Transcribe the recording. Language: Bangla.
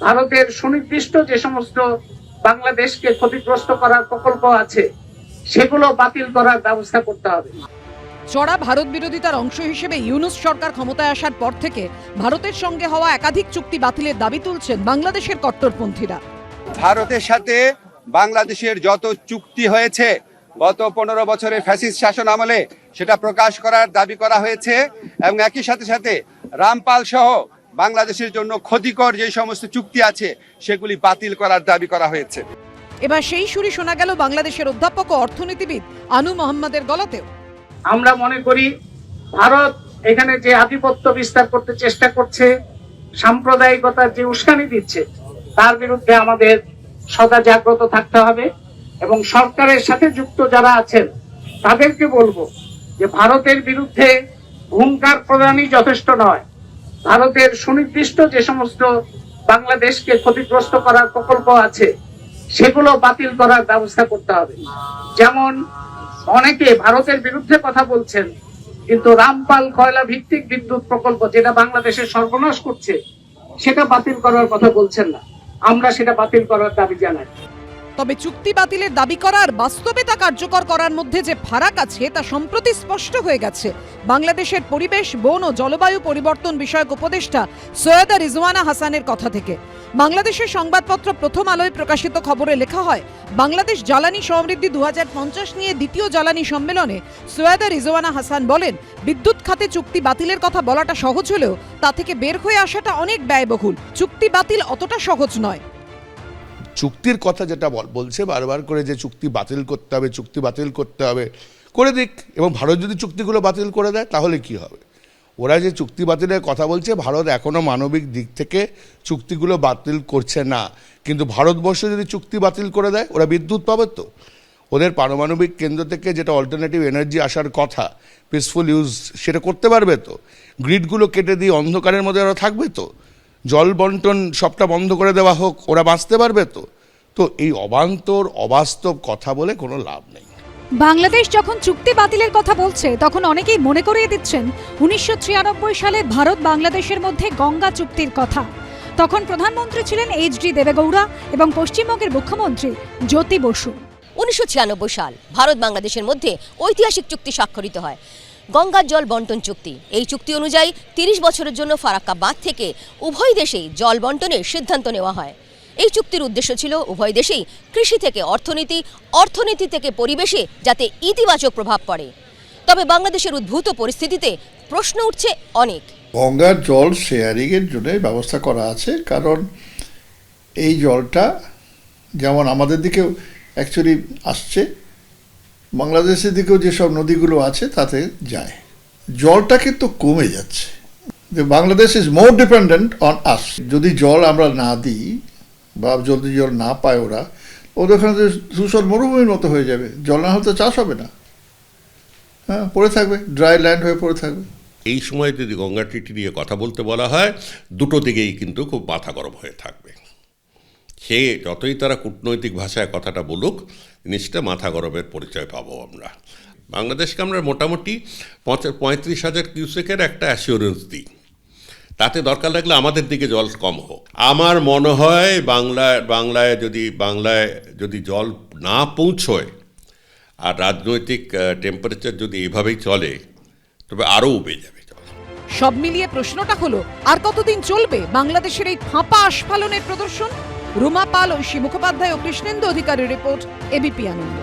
ভারতের সুনির্দিষ্ট যে সমস্ত বাংলাদেশকে ক্ষতিগ্রস্ত করার প্রকল্প আছে সেগুলো বাতিল করার ব্যবস্থা করতে হবে। চড়া ভারত বিরোধিতার অংশ হিসেবে ইউনূস সরকার ক্ষমতায় আসার পর থেকে ভারতের সঙ্গে হওয়া একাধিক চুক্তি বাতিলের দাবি তুলছেন বাংলাদেশের কট্টরপন্থীরা। ভারতের সাথে বাংলাদেশের যত চুক্তি হয়েছে গত 15 বছরের ফ্যাসিস্ট শাসন আমলে সেটা প্রকাশ করার দাবি করা হয়েছে এবং একই সাথে সাথে রামপাল সহ বাংলাদেশের জন্য ক্ষতিকর যে সমস্ত চুক্তি আছে সেগুলি বাতিল করার দাবি করা হয়েছে। এবার সেই সুরই শোনা গেল বাংলাদেশের অধ্যাপক ও অর্থনীতিবিদ আনু মোহাম্মদের গলাতেও। আমরা মনে করি ভারত এখানে যে আধিপত্য বিস্তার করতে চেষ্টা করছে, সাম্প্রদায়িকতার যে উস্কানি দিচ্ছে, তার বিরুদ্ধে আমাদের সদা জাগ্রত থাকতে হবে এবং সরকারের সাথে যুক্ত যারা আছেন তাদেরকে বলবো যে ভারতের বিরুদ্ধে হুঙ্কার প্রদানই যথেষ্ট নয়। ভারতের সুনির্দিষ্ট যে সমস্ত বাংলাদেশকে ক্ষতিগ্রস্ত করার প্রকল্প আছে সেগুলো বাতিল করার ব্যবস্থা করতে হবে। যেমন অনেকে ভারতের বিরুদ্ধে কথা বলছেন, কিন্তু রামপাল কয়লা ভিত্তিক বিদ্যুৎ প্রকল্প যেটা বাংলাদেশের সর্বনাশ করছে সেটা বাতিল করার কথা বলছেন না। আমরা সেটা বাতিল করার দাবি জানাই। তবে চুক্তি বাতিলের দাবি করা আর বাস্তবে তা কার্যকর করার মধ্যে যে ফারাক আছে তা সম্প্রতি স্পষ্ট হয়ে গেছে বাংলাদেশের পরিবেশ, বন ও জলবায়ু পরিবর্তন বিষয়ক উপদেষ্টা সৈয়দা রিজওয়ানা হাসানের কথা থেকে। বাংলাদেশের সংবাদপত্র প্রথম আলোয় প্রকাশিত খবরে লেখা হয়, বাংলাদেশ জ্বালানি সমৃদ্ধি 2050 নিয়ে দ্বিতীয় জ্বালানি সম্মেলনে সৈয়দা রিজওয়ানা হাসান বলেন, বিদ্যুৎ খাতে চুক্তি বাতিলের কথা বলাটা সহজ হলেও তা থেকে বের হয়ে আসাটা অনেক ব্যয়বহুল। চুক্তি বাতিল অতটা সহজ নয়। চুক্তির কথা যেটা বলছে বারবার করে যে চুক্তি বাতিল করতে হবে, চুক্তি বাতিল করতে হবে, করে দিক। এবং ভারত যদি চুক্তিগুলো বাতিল করে দেয় তাহলে কি হবে? ওরা যে চুক্তি বাতিলের কথা বলছে, ভারত এখনও মানবিক দিক থেকে চুক্তিগুলো বাতিল করছে না। কিন্তু ভারতবর্ষ যদি চুক্তি বাতিল করে দেয় ওরা বিদ্যুৎ পাবে তো, ওদের পারমাণবিক কেন্দ্র থেকে যেটা অল্টারনেটিভ এনার্জি আসার কথা, পিসফুল ইউজ, সেটা করতে পারবে তো। গ্রিডগুলো কেটে দিয়ে অন্ধকারের মধ্যে ওরা থাকবে তো। জল বন্টন সবটা বন্ধ করে দেওয়া হোক, ওরা বাঁচতে পারবে তো। তো এই অবান্তর অবাস্তব কথা বলে কোনো লাভ নেই। বাংলাদেশ যখন চুক্তি বাতিলের কথা বলছে তখন অনেকেই মনে করিয়ে দিচ্ছেন 1993 সালে ভারত বাংলাদেশের মধ্যে গঙ্গা চুক্তির কথা। তখন প্রধানমন্ত্রী ছিলেন এইচ.ডি. দেবেগৌড়া এবং পশ্চিমবঙ্গের মুখ্যমন্ত্রী জ্যোতি বসু। 1996 সাল ভারত বাংলাদেশের মধ্যে ঐতিহাসিক চুক্তি স্বাক্ষরিত হয়, গঙ্গার জল বন্টন চুক্তি। এই চুক্তি অনুযায়ী 30 বছরের জন্য ফারাক্কা বাঁধ থেকে উভয় দেশেই জল বন্টনের সিদ্ধান্ত নেওয়া হয়। এই চুক্তির উদ্দেশ্য ছিল উভয় দেশেই কৃষি থেকে অর্থনীতি, অর্থনীতি থেকে পরিবেশে যাতে ইতিবাচক প্রভাব পড়ে। তবে বাংলাদেশের উদ্ভূত পরিস্থিতিতে প্রশ্ন উঠছে অনেক। গঙ্গার জল শেয়ারিংয়ের জন্য ব্যবস্থা করা আছে, কারণ এই জলটা যেমন আমাদের দিকেও অ্যাকচুয়ালি আসছে, বাংলাদেশের দিকেও যেসব নদীগুলো আছে তাতে যায়। জলটা কিন্তু কমে যাচ্ছে। Bangladesh is more dependent on আস। যদি জল আমরা না দিই বা যদি জল না পায় ওদের ওখানে ধূসর মরুভূমির মতো হয়ে যাবে। জল না হলে তো চাষ হবে না, হ্যাঁ, পড়ে থাকবে, ড্রাই ল্যান্ড হয়ে পড়ে থাকবে। এই সময় যদি গঙ্গা ট্রিটি নিয়ে কথা বলতে বলা হয়, দুটো দিকেই কিন্তু খুব মাথা গরম হয়ে থাকবে। সে যতই তারা কূটনৈতিক ভাষায় কথাটা বলুক, জিনিসটা মাথা গরমের পরিচয় পাবো আমরা। বাংলাদেশকে আমরা মোটামুটি 35,000 কিউসেকের একটা অ্যাসিওরেন্স দিই, তাতে দরকার লাগলে আমাদের দিকে জল কম হোক। আমার মনে হয় বাংলায় যদি জল না পৌঁছয় আর রাজনৈতিক টেম্পারেচার যদি এভাবেই চলে, তবে আরও উবে যাবে জল। সব মিলিয়ে প্রশ্নটা হলো, আর কতদিন চলবে বাংলাদেশের এই ফাঁপা আস্ফালনের প্রদর্শন? রুমা পাল, ঐশী মুখোপাধ্যায় ও কৃষ্ণেন্দু অধিকারীর রিপোর্ট, এবিপি আনন্দ।